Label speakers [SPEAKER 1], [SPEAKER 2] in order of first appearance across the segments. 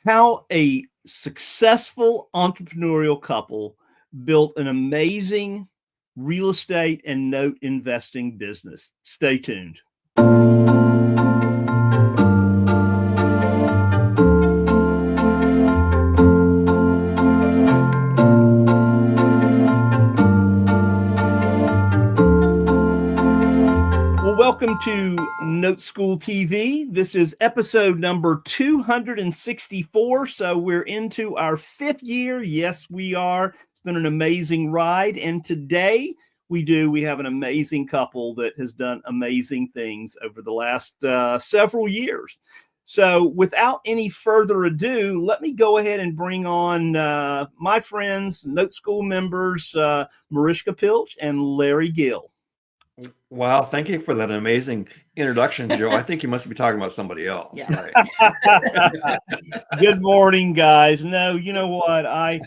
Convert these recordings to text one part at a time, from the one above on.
[SPEAKER 1] how a successful entrepreneurial couple built an amazing real estate and note investing business. Stay tuned. Welcome to NoteSchool TV. This is episode number 264. So we're into our 5th year. Yes, we are. It's been an amazing ride. And today we have an amazing couple that has done amazing things over the last several years. So without any further ado, let me go ahead and bring on my friends, NoteSchool members, Marishka, Pilch, and Larry Gill.
[SPEAKER 2] Wow, thank you for that amazing introduction, Joe. I think you must be talking about somebody else.
[SPEAKER 3] Yes.
[SPEAKER 1] Right? Good morning, guys. No, you know what? I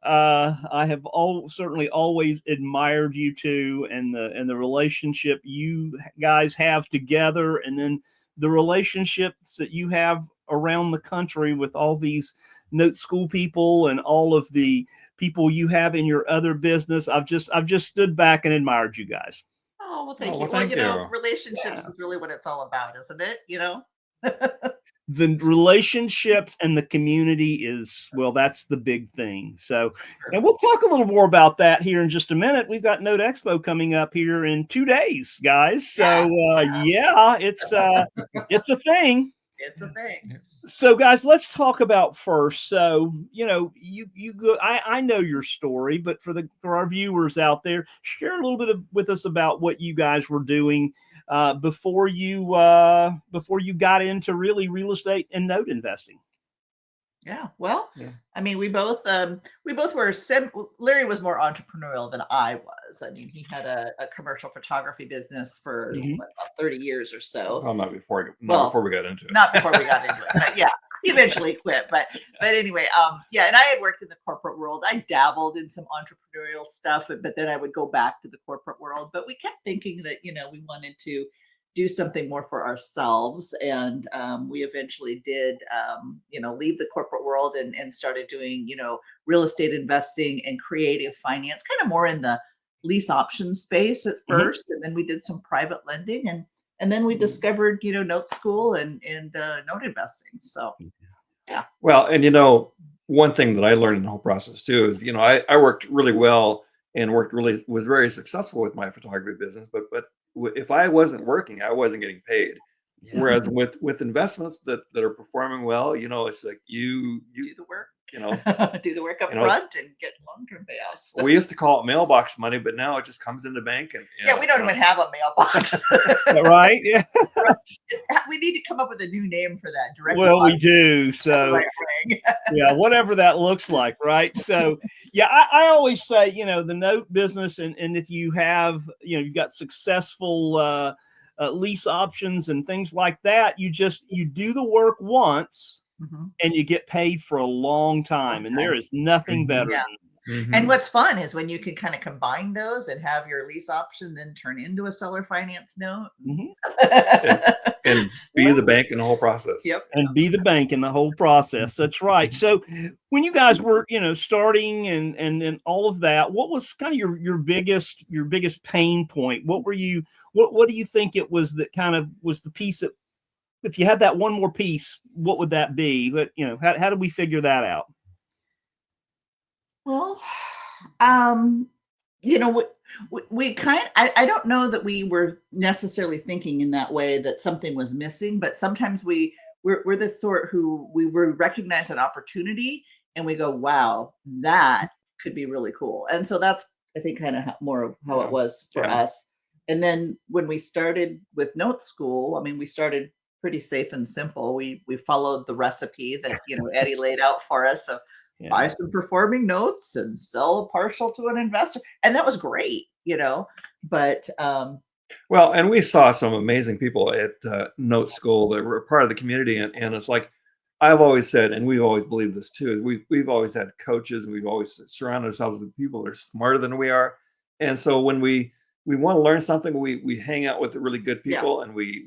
[SPEAKER 1] have certainly always admired you two and the relationship you guys have together, and then the relationships that you have around the country with all these NoteSchool people and all of the people you have in your other business. I've just stood back and admired you guys.
[SPEAKER 3] Oh, well, thank you.
[SPEAKER 2] Well,
[SPEAKER 3] Well,
[SPEAKER 2] thank you.
[SPEAKER 3] relationships is really what it's all about, isn't it?
[SPEAKER 1] The relationships and the community is, well, that's the big thing. So, and we'll talk a little more about that here in just a minute. We've got Note Expo coming up here in 2 days, guys. So, it's a thing.
[SPEAKER 3] It's a thing.
[SPEAKER 1] So, guys, let's talk about first. So, you go. I know your story, but for our viewers out there, share a little bit with us about what you guys were doing before you got into really real estate and note investing.
[SPEAKER 3] Yeah. Well, I mean, we both were. Larry was more entrepreneurial than I was. I mean, he had a commercial photography business for about 30 years or so.
[SPEAKER 2] Well, not before we got into it.
[SPEAKER 3] Not before we got into it, but yeah, he eventually quit. But anyway, and I had worked in the corporate world. I dabbled in some entrepreneurial stuff, but then I would go back to the corporate world. But we kept thinking that we wanted to do something more for ourselves, and we eventually did leave the corporate world and started doing real estate investing and creative finance, kind of more in the lease option space at first, and then we did some private lending, and then we discovered NoteSchool and note investing. So yeah.
[SPEAKER 2] Well, and one thing that I learned in the whole process too is I worked really well and was very successful with my photography business, but if I wasn't working, I wasn't getting paid. Yeah. Whereas with investments that are performing well, it's like you
[SPEAKER 3] do the work, do the work up front and get long-term payouts.
[SPEAKER 2] We used to call it mailbox money, but now it just comes in the bank. And
[SPEAKER 3] we don't even have a mailbox.
[SPEAKER 1] Right? Yeah.
[SPEAKER 3] We need to come up with a new name for that. Direct
[SPEAKER 1] we do. So yeah, whatever that looks like, right? So yeah, I always say, the note business, and if you have, you've got successful lease options and things like that, you do the work once and you get paid for a long time. And there is nothing better.
[SPEAKER 3] Yeah. And what's fun is when you can kind of combine those and have your lease option then turn into a seller finance note.
[SPEAKER 2] And be the bank in the whole process.
[SPEAKER 3] Yep.
[SPEAKER 1] And be the bank in the whole process. That's right. So when you guys were, starting and all of that, what was kind of your biggest pain point? What do you think it was that kind of was the piece that, if you had that one more piece, what would that be? But how did we figure that out?
[SPEAKER 3] Well, we I don't know that we were necessarily thinking in that way that something was missing, but sometimes we're the sort who we recognize an opportunity and we go, wow, that could be really cool. And so that's, I think, kind of more of how it was for us. And then when we started with NoteSchool, I mean, we started pretty safe and simple. We followed the recipe that Eddie laid out for us of buy some performing notes and sell a partial to an investor, and that was great, But
[SPEAKER 2] well, and we saw some amazing people at NoteSchool that were part of the community, and it's like I've always said, and we've always believed this too, is we've always had coaches, and we've always surrounded ourselves with people that are smarter than we are, and so when we want to learn something, we hang out with the really good people, and we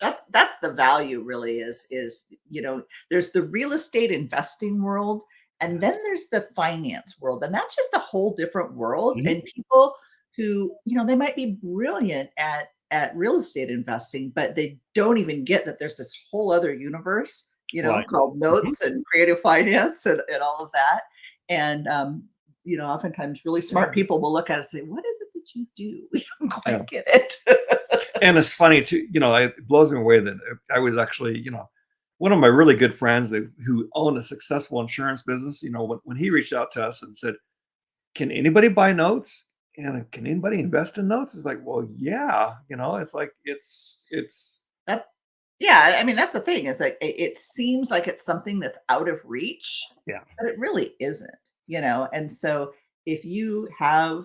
[SPEAKER 3] That's the value really is, there's the real estate investing world, and then there's the finance world, and that's just a whole different world.
[SPEAKER 1] Mhm.
[SPEAKER 3] And people who, they might be brilliant at real estate investing, but they don't even get that there's this whole other universe,
[SPEAKER 1] Right.
[SPEAKER 3] called
[SPEAKER 1] Mhm.
[SPEAKER 3] notes and creative finance and all of that. And oftentimes really smart people will look at it and say, "What is it that you do?" We don't
[SPEAKER 2] Yeah.
[SPEAKER 3] quite get it.
[SPEAKER 2] And it's funny too, it blows me away that I was actually, one of my really good friends who owned a successful insurance business, when he reached out to us and said, "Can anybody buy notes? And can anybody invest in notes?" It's like, well, yeah, it's like, it's,
[SPEAKER 3] That Yeah, I mean, that's the thing is like it seems like it's something that's out of reach,
[SPEAKER 1] Yeah.
[SPEAKER 3] but it really isn't. And so if you have,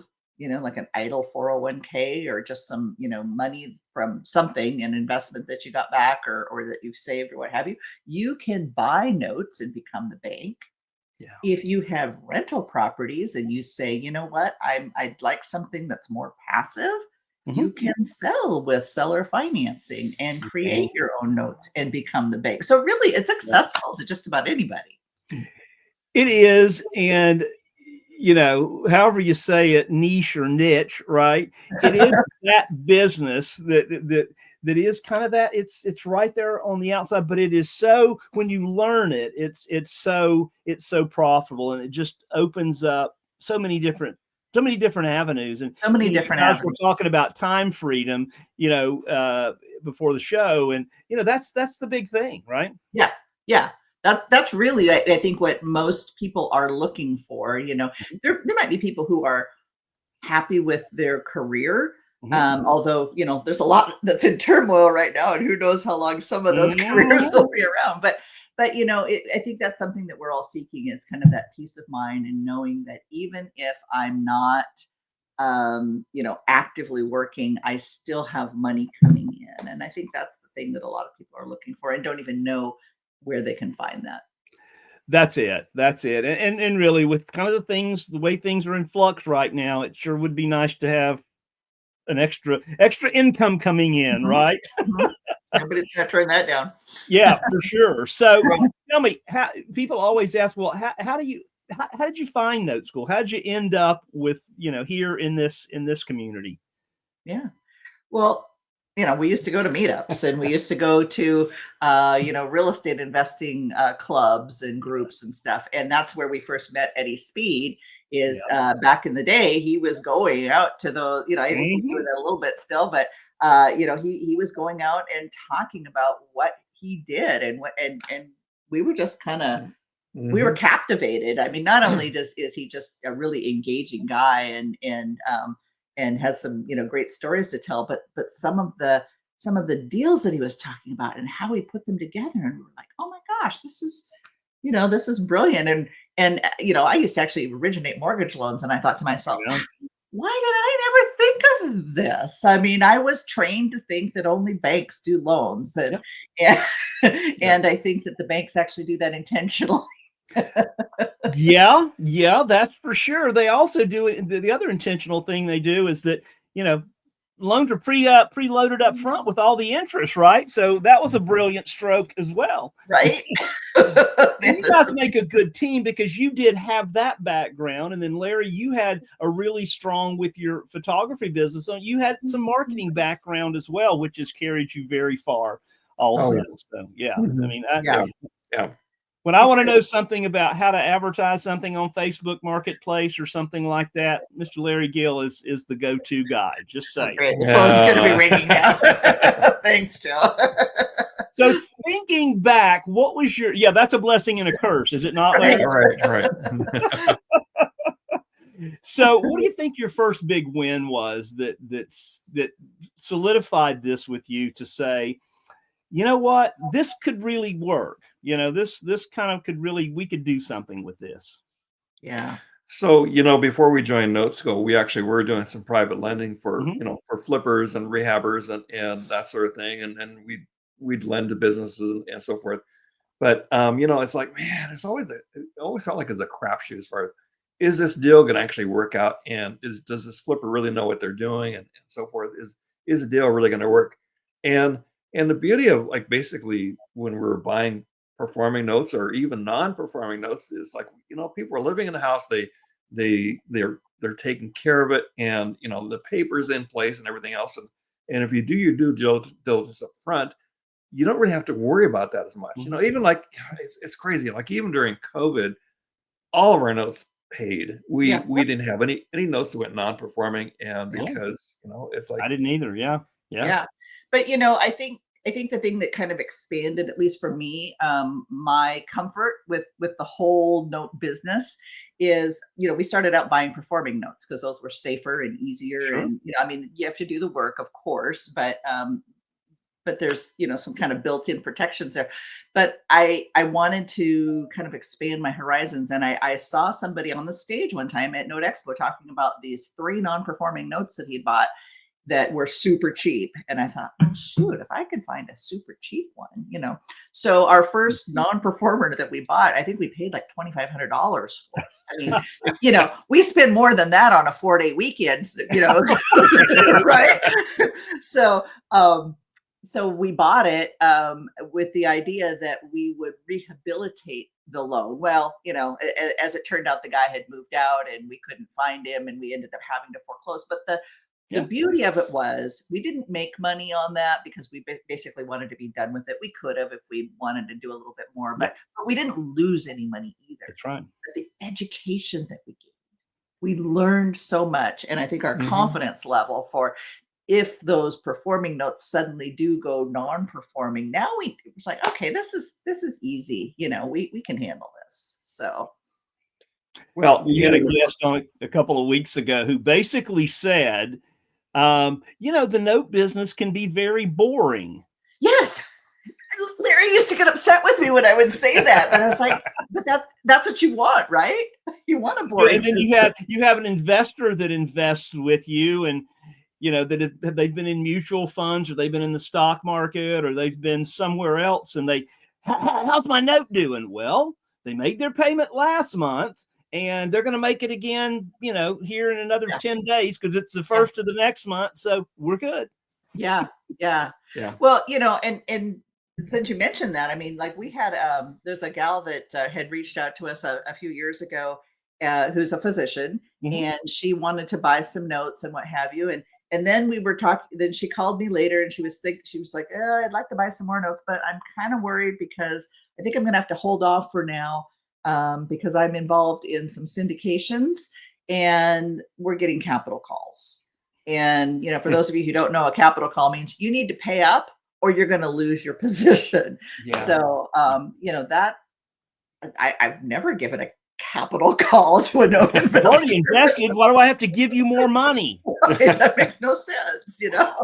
[SPEAKER 3] like an idle 401k or just some, money from something, an investment that you got back or that you've saved or what have you, you can buy notes and become the bank.
[SPEAKER 2] yeah.
[SPEAKER 3] If you have rental properties and you say, "You know what? I'd like something that's more passive,"
[SPEAKER 1] Mhm.
[SPEAKER 3] you can sell with seller financing and create your own notes and become the bank. So really, it's accessible to just about anybody.
[SPEAKER 1] It is, and however you say it, niche or niche, right? It is that business that is kind of that. It's right there on the outside, but it is so when you learn it, it's so profitable, and it just opens up so many different avenues. And
[SPEAKER 3] So many
[SPEAKER 1] you
[SPEAKER 3] different
[SPEAKER 1] guys were
[SPEAKER 3] avenues.
[SPEAKER 1] talking about time freedom, before the show, and that's the big thing, right?
[SPEAKER 3] Yeah, yeah. That's really, I think, what most people are looking for. There might be people who are happy with their career.
[SPEAKER 1] Mhm.
[SPEAKER 3] Although, there's a lot that's in turmoil right now, and who knows how long some of those careers
[SPEAKER 1] Mhm.
[SPEAKER 3] will be around. But I think that's something that we're all seeking is kind of that peace of mind and knowing that even if I'm not, actively working, I still have money coming in. And I think that's the thing that a lot of people are looking for and don't even know where they can find that.
[SPEAKER 1] That's it. That's it. And really with kind of the way things are in flux right now, it sure would be nice to have an extra income coming in,
[SPEAKER 3] Mhm,
[SPEAKER 1] right?
[SPEAKER 3] mhm. Nobody's gonna turn that down.
[SPEAKER 1] Yeah, for sure. So
[SPEAKER 3] Right.
[SPEAKER 1] tell me, how people always ask, well, how did you find Note School? How did you end up with, here in this community?
[SPEAKER 3] Yeah. Well, we used to go to meetups and we used to go to, real estate investing clubs and groups and stuff. And that's where we first met Eddie Speed. Is
[SPEAKER 1] Yeah.
[SPEAKER 3] back in the day, he was going out to the, I think he's doing
[SPEAKER 1] Mhm.
[SPEAKER 3] that a little bit still, but he was going out and talking about what he did and we were just kind of we were
[SPEAKER 2] Mhm.
[SPEAKER 3] captivated. I mean, not only is he just a really engaging guy and has some great stories to tell, but some of the deals that he was talking about and how he put them together, and we're like, oh my gosh, this is brilliant. And I used to actually originate mortgage loans, and I thought to myself,
[SPEAKER 1] Yeah.
[SPEAKER 3] why did I never think of this? I mean, I was trained to think that only banks do loans, and
[SPEAKER 1] Yep.
[SPEAKER 3] and,
[SPEAKER 2] Yep.
[SPEAKER 3] and I think that the banks actually do that intentionally.
[SPEAKER 1] Yeah, yeah, that's for sure. They also do it. The other intentional thing they do is that, you know, loans are preloaded up front with all the interest, right? So that was a brilliant stroke as well.
[SPEAKER 3] Right?
[SPEAKER 1] And you guys make a good team because you did have that background. And then Larry, you had a really strong with your photography business. So you had some marketing background as well, which has carried you very far
[SPEAKER 2] Oh,
[SPEAKER 1] also.
[SPEAKER 2] yeah.
[SPEAKER 1] So yeah, I
[SPEAKER 2] Mhm.
[SPEAKER 1] mean,
[SPEAKER 3] Yeah.
[SPEAKER 2] Yeah. Yeah.
[SPEAKER 1] when I want to know something about how to advertise something on Facebook Marketplace or something like that, Mr. Larry Gill is the go-to guy. Just
[SPEAKER 3] Oh,
[SPEAKER 1] saying.
[SPEAKER 3] great. The phone's gonna be
[SPEAKER 2] Yeah.
[SPEAKER 3] ringing now. Thanks, Joe.
[SPEAKER 1] So thinking back, what was your yeah, that's a blessing and a curse, is it not,
[SPEAKER 3] Right.
[SPEAKER 1] Larry?
[SPEAKER 2] Right, right.
[SPEAKER 1] So what do you think your first big win was that solidified this with you to say, you know what, this could really work. This kind of could really we could do something with this.
[SPEAKER 3] Yeah.
[SPEAKER 2] So, before we joined Note School, we actually were doing some private lending for,
[SPEAKER 1] Mhm.
[SPEAKER 2] for flippers and rehabbers and that sort of thing. And we'd lend to businesses and so forth. But it's like, man, it always felt like it's a crapshoot as far as, is this deal going to actually work out? And does this flipper really know what they're doing and so forth? Is the deal really going to work? And And the beauty of like basically when we're buying performing notes or even non-performing notes is like, people are living in the house, they're taking care of it, and the paper's in place and everything else. And if you do your due diligence up front, you don't really have to worry about that as much. Even like it's crazy. Like even during COVID, all of our notes paid. We didn't have any notes that went non-performing, and because it's like
[SPEAKER 1] I didn't either. Yeah.
[SPEAKER 3] But I think the thing that kind of expanded, at least for me, my comfort with the whole note business is, we started out buying performing notes because those were safer and easier.
[SPEAKER 1] Sure.
[SPEAKER 3] And I mean, you have to do the work, of course, but there's some kind of built-in protections there. But I wanted to kind of expand my horizons, and I saw somebody on the stage one time at Note Expo talking about these 3 non-performing notes that he bought that were super cheap. And I thought, oh, shoot, if I could find a super cheap one, So our first non-performer that we bought, I think we paid like $2,500 for. I mean, we spend more than that on a 4-day weekend, right? So we bought it with the idea that we would rehabilitate the loan. Well, as it turned out, the guy had moved out and we couldn't find him, and we ended up having to foreclose. But the beauty of it was we didn't make money on that because we basically wanted to be done with it. We could have if we wanted to do a little bit more, but we didn't lose any money either.
[SPEAKER 1] That's right.
[SPEAKER 3] But the education that we learned so much. And I think our confidence level for if those performing notes suddenly do go non-performing, now it's like, okay, this is easy. We can handle this. So.
[SPEAKER 1] Well, you had a guest on a couple of weeks ago who basically said, the note business can be very boring.
[SPEAKER 3] Yes. Larry used to get upset with me when I would say that, but I was like, but that's what you want, right? You want a boring.
[SPEAKER 1] And then you have an investor that invests with you, and that they've been in mutual funds, or they've been in the stock market, or they've been somewhere else, and how's my note doing? Well, they made their payment last month, and they're going to make it again, here in another 10 days because it's the first of the next month. So we're good.
[SPEAKER 3] Yeah. Well, and since you mentioned that, I mean, like we had, there's a gal that had reached out to us a few years ago, who's a physician, and she wanted to buy some notes and what have you. And then we were talking, then she called me later and she was like, I'd like to buy some more notes, but I'm kind of worried because I think I'm going to have to hold off for now. Because I'm involved in some syndications and we're getting capital calls. And, for those of you who don't know, a capital call means you need to pay up or you're going to lose your position. Yeah. So, that I've never given a capital call to a note investor.
[SPEAKER 1] I've already invested. Why do I have to give you more money?
[SPEAKER 3] Right, that makes no sense, Yeah.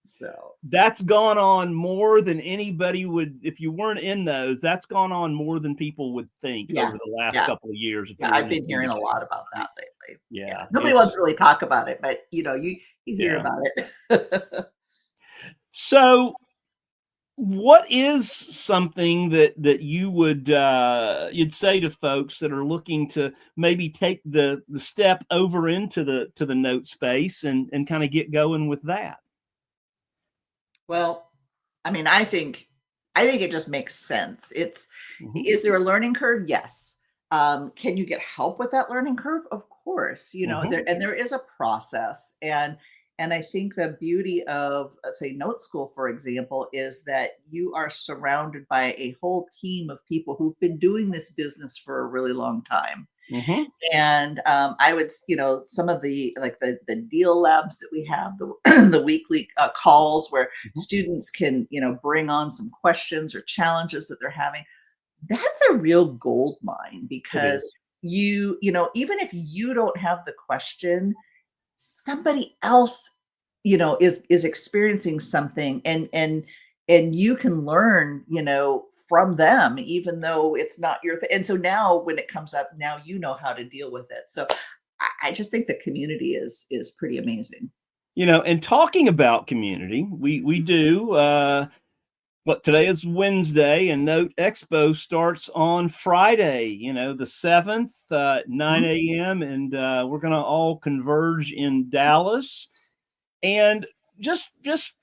[SPEAKER 3] So
[SPEAKER 1] that's gone on more than anybody would, if you weren't in those, that's gone on more than people would think over the last couple of years.
[SPEAKER 3] I've been hearing a lot about that lately.
[SPEAKER 1] Yeah.
[SPEAKER 3] Nobody wants to really talk about it, but you hear about it.
[SPEAKER 1] So what is something that you would you'd say to folks that are looking to maybe take the step over into the note space and kind of get going with that?
[SPEAKER 3] Well, I mean, I think it just makes sense. Is there a learning curve? Yes. Can you get help with that learning curve? Of course, there is a process. And I think the beauty of, say, Note School, for example, is that you are surrounded by a whole team of people who've been doing this business for a really long time. And I would, some of the deal labs that we have, the weekly calls where students can, bring on some questions or challenges that they're having. That's a real gold mine because even if you don't have the question, somebody else, is experiencing something and you can learn, from them, even though it's not your thing. And so now when it comes up, now you know how to deal with it. So I just think the community is pretty amazing.
[SPEAKER 1] And talking about community, we do, but today is Wednesday and Note Expo starts on Friday, the 7th, 9 a.m. And we're going to all converge in Dallas. And just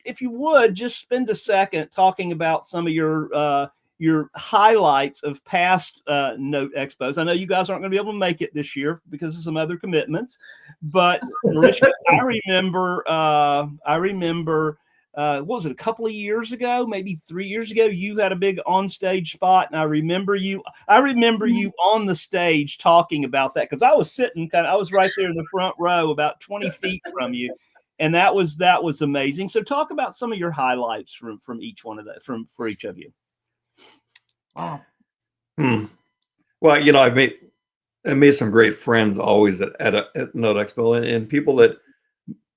[SPEAKER 1] if you would just spend a second talking about some of your highlights of past Note Expos. I know you guys aren't going to be able to make it this year because of some other commitments, but Marishka, I remember what was it, a couple of years ago, maybe 3 years ago, you had a big onstage spot, and I remember you on the stage talking about that, because I was sitting I was right there in the front row, about 20 feet from you, and that was amazing. So talk about some of your highlights from each one of that, for each of you.
[SPEAKER 3] Wow.
[SPEAKER 2] Well, I've made some great friends always at Note Expo, and people that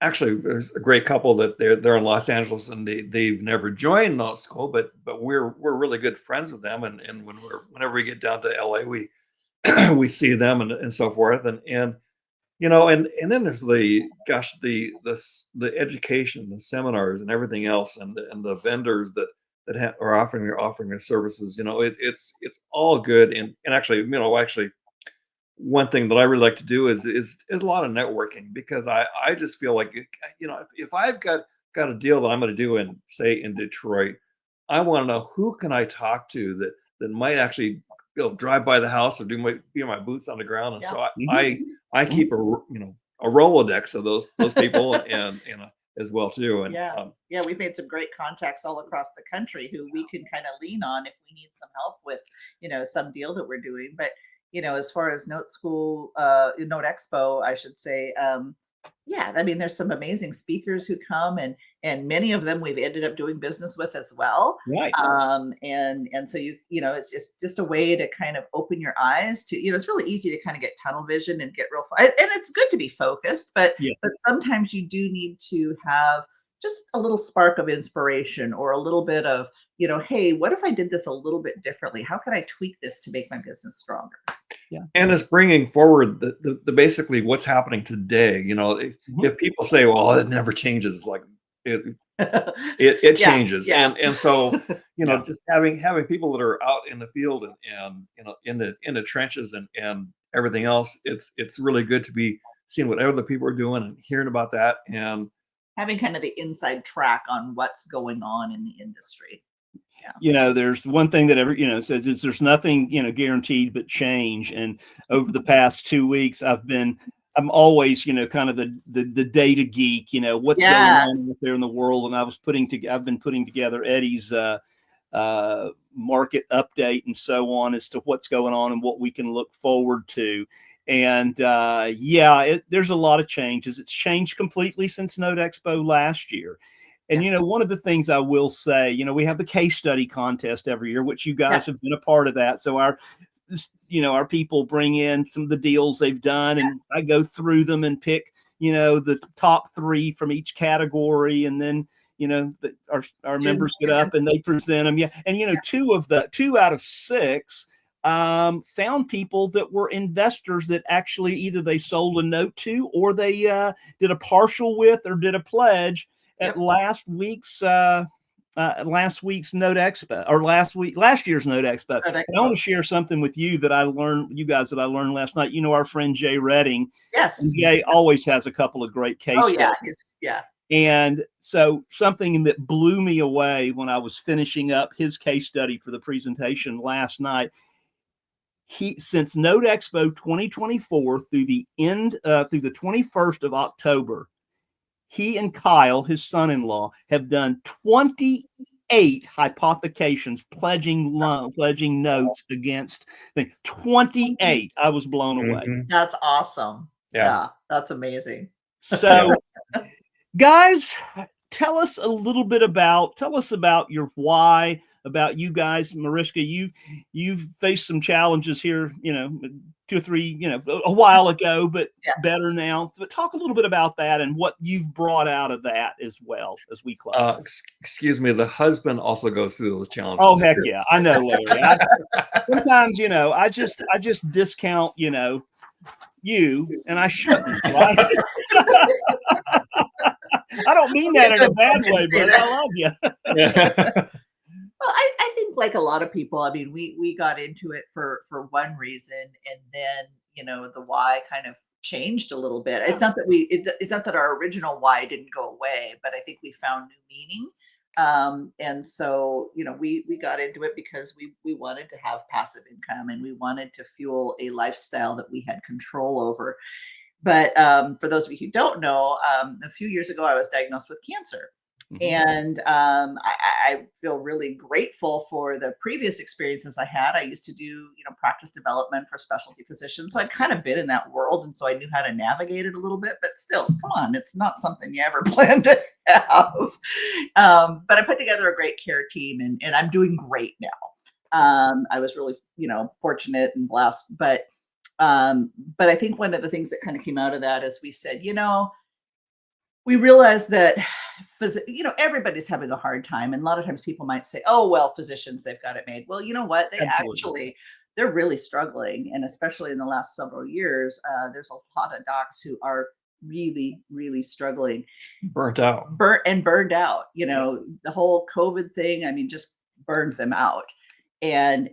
[SPEAKER 2] actually, there's a great couple that they're in Los Angeles, and they've never joined Note School, but we're really good friends with them, and whenever we get down to LA, we see them and so forth, and then there's the education, the seminars, and everything else, and the vendors that are offering their services. It's all good, and actually, one thing that I really like to do is a lot of networking, because I just feel like, if I've got a deal that I'm going to do in Detroit, I want to know who can I talk to that might actually drive by the house or be my boots on the ground. And so I keep a Rolodex of those people and as well too. And
[SPEAKER 3] we've made some great contacts all across the country who we can kind of lean on if we need some help with some deal that we're doing. But as far as Note School, Note Expo, I should say, there's some amazing speakers who come, and many of them we've ended up doing business with as well.
[SPEAKER 1] Right.
[SPEAKER 3] And so it's just a way to kind of open your eyes to, it's really easy to kind of get tunnel vision and get real, and it's good to be focused, but sometimes you do need to have just a little spark of inspiration, or a little bit of, hey, what if I did this a little bit differently? How can I tweak this to make my business stronger?
[SPEAKER 2] Yeah. And it's bringing forward the basically what's happening today. If people say, well, it never changes, it's like it changes.
[SPEAKER 3] Yeah.
[SPEAKER 2] And so, just having people that are out in the field and in the trenches and everything else, it's really good to be seeing what other people are doing and hearing about that, and
[SPEAKER 3] having kind of the inside track on what's going on in the industry.
[SPEAKER 1] There's one thing that says there's nothing, guaranteed but change. And over the past 2 weeks, I'm always, kind of the data geek, what's going on there in the world. And I've been putting together Eddie's market update and so on, as to what's going on and what we can look forward to. And there's a lot of changes. It's changed completely since Note Expo last year. And, one of the things I will say, we have the case study contest every year, which you guys have been a part of that. So our people bring in some of the deals they've done, and I go through them and pick, the top 3 from each category. And then, our members get up and they present them. Yeah. And, 2 out of 6 found people that were investors that actually either they sold a note to, or they did a partial with, or did a pledge at last week's Note Expo, or last year's Note Expo. And I want to share something with you that I learned last night. Our friend Jay Redding.
[SPEAKER 3] Yes.
[SPEAKER 1] And Jay always has a couple of great case studies.
[SPEAKER 3] Yeah.
[SPEAKER 1] And so something that blew me away when I was finishing up his case study for the presentation last night, since Note Expo 2024 through the 21st of October, he and Kyle, his son-in-law, have done 28 hypothecations, pledging notes against things. 28. I was blown away.
[SPEAKER 3] That's awesome. Yeah, that's amazing.
[SPEAKER 1] So, guys, tell us about your why, about you guys. Marishka, you've faced some challenges here, 2 or 3, a while ago, but better now. But talk a little bit about that and what you've brought out of that as well as we close.
[SPEAKER 2] Excuse me, the husband also goes through those challenges.
[SPEAKER 1] Oh, heck yeah. I know, Larry. Sometimes, I just discount, you, and I shouldn't, right? I don't mean that in a bad way, but I love you.
[SPEAKER 3] Well, I think, like a lot of people, I mean, we got into it for one reason, and then, the why kind of changed a little bit. It's not that it's not that our original why didn't go away, but I think we found new meaning. And so, we got into it because we wanted to have passive income, and we wanted to fuel a lifestyle that we had control over. But for those of you who don't know, a few years ago, I was diagnosed with cancer. And I feel really grateful for the previous experiences I had. I used to do, practice development for specialty physicians. So I'd kind of been in that world. And so I knew how to navigate it a little bit, but still, come on, it's not something you ever plan to have. But I put together a great care team, and I'm doing great now. I was really, fortunate and blessed. But I think one of the things that kind of came out of that is we said, we realized that, everybody's having a hard time. And a lot of times people might say, oh, well, physicians, they've got it made. Well, you know what? They're really struggling. And especially in the last several years, there's a lot of docs who are really, really struggling.
[SPEAKER 2] Burnt out.
[SPEAKER 3] Burned out. The whole COVID thing, just burned them out. And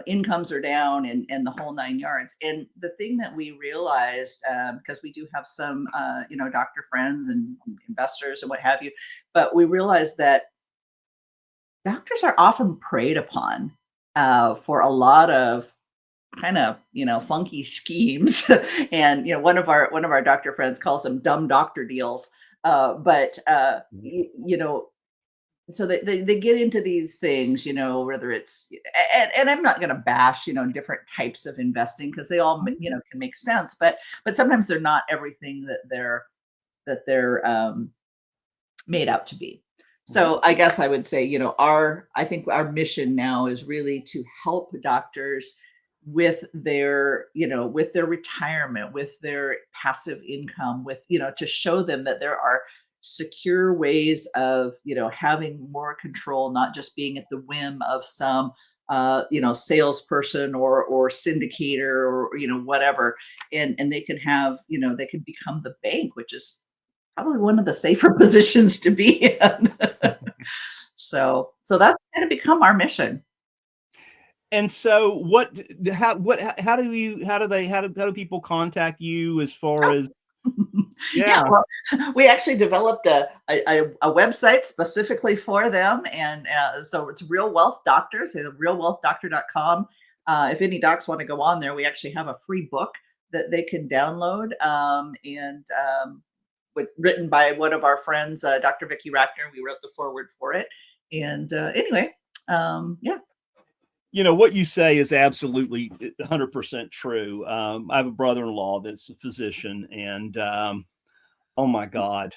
[SPEAKER 3] incomes are down, and the whole 9 yards. And the thing that we realized, because we do have some doctor friends and investors and what have you, but we realized that doctors are often preyed upon for a lot of kind of funky schemes. And one of our doctor friends calls them dumb doctor deals. So they get into these things, whether it's, and I'm not going to bash, different types of investing, because they all, can make sense, but sometimes they're not everything that they're made out to be. So I guess I would say, I think our mission now is really to help doctors with their, with their retirement, with their passive income, with, to show them that there are secure ways of having more control, not just being at the whim of some salesperson or syndicator or whatever, and they can have they can become the bank, which is probably one of the safer positions to be in. So that's kind of become our mission.
[SPEAKER 1] And so how do people contact you as far as?
[SPEAKER 3] Yeah, well, we actually developed a website specifically for them. And so it's Real Wealth Doctors, realwealthdoctor.com. If any docs want to go on there, we actually have a free book that they can download, written by one of our friends, Dr. Vicki Rackner. We wrote the foreword for it. And anyway, yeah.
[SPEAKER 1] What you say is absolutely 100% true. I have a brother-in-law that's a physician, and oh my God,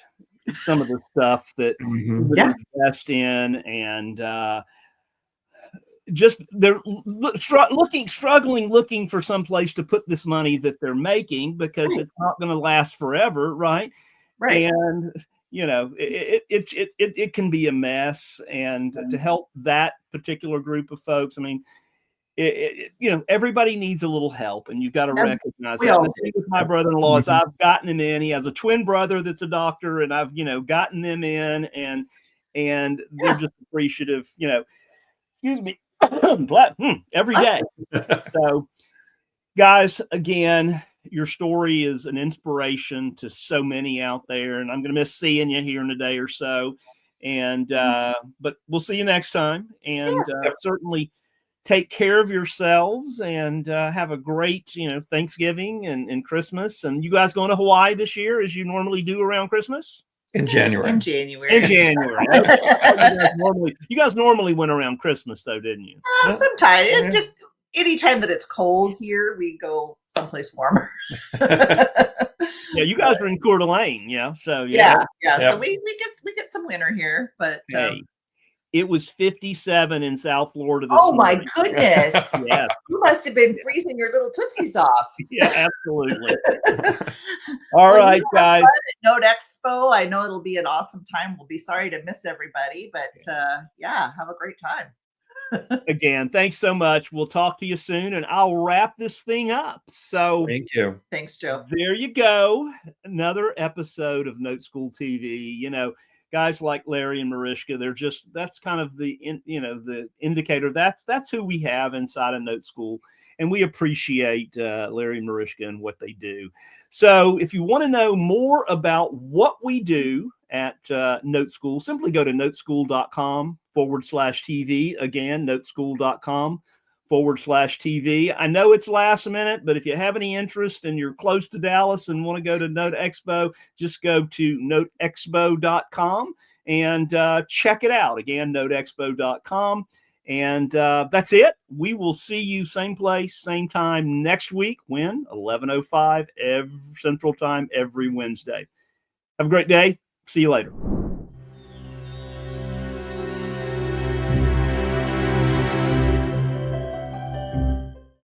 [SPEAKER 1] some of the stuff that we would invest in, and just they're struggling, looking for some place to put this money that they're making, because it's not going to last forever, right?
[SPEAKER 3] Right.
[SPEAKER 1] And it can be a mess, and to help that particular group of folks, everybody needs a little help, and you've got to recognize that. The thing with my brother-in-law is I've gotten him in. He has a twin brother that's a doctor, and I've gotten them in, and they're just appreciative. Excuse me, every day. So, guys, again, your story is an inspiration to so many out there, and I'm going to miss seeing you here in a day or so. And but we'll see you next time, and certainly take care of yourselves, and have a great Thanksgiving and Christmas. And you guys going to Hawaii this year, as you normally do around Christmas?
[SPEAKER 2] In January.
[SPEAKER 1] You guys normally went around Christmas, though, didn't you?
[SPEAKER 3] Sometimes. Just anytime that it's cold here, we go someplace warmer.
[SPEAKER 1] Yeah, you guys are in Coeur d'Alene, yeah. So
[SPEAKER 3] yeah. So we get some winter here, but
[SPEAKER 1] hey, it was 57 in South Florida this
[SPEAKER 3] morning.
[SPEAKER 1] My
[SPEAKER 3] goodness.
[SPEAKER 1] Yeah.
[SPEAKER 3] You must have been freezing your little tootsies off.
[SPEAKER 1] Yeah, absolutely. All right, guys.
[SPEAKER 3] At Note Expo, I know it'll be an awesome time. We'll be sorry to miss everybody, but have a great time.
[SPEAKER 1] Again, thanks so much. We'll talk to you soon, and I'll wrap this thing up. So
[SPEAKER 2] thank you.
[SPEAKER 3] Thanks, Joe.
[SPEAKER 1] There you go. Another episode of NoteSchool TV. guys like Larry and Marishka, that's kind of the indicator. That's who we have inside of Note School. And we appreciate Larry and Marishka and what they do. So if you want to know more about what we do at Note School, simply go to noteschool.com/TV. Again, noteschool.com/TV. I know it's last minute, but if you have any interest and you're close to Dallas and want to go to Note Expo, just go to notexpo.com and check it out. Again, notexpo.com. And that's it. We will see you same place, same time next week. When? 11:05 Central Time every Wednesday. Have a great day. See you later.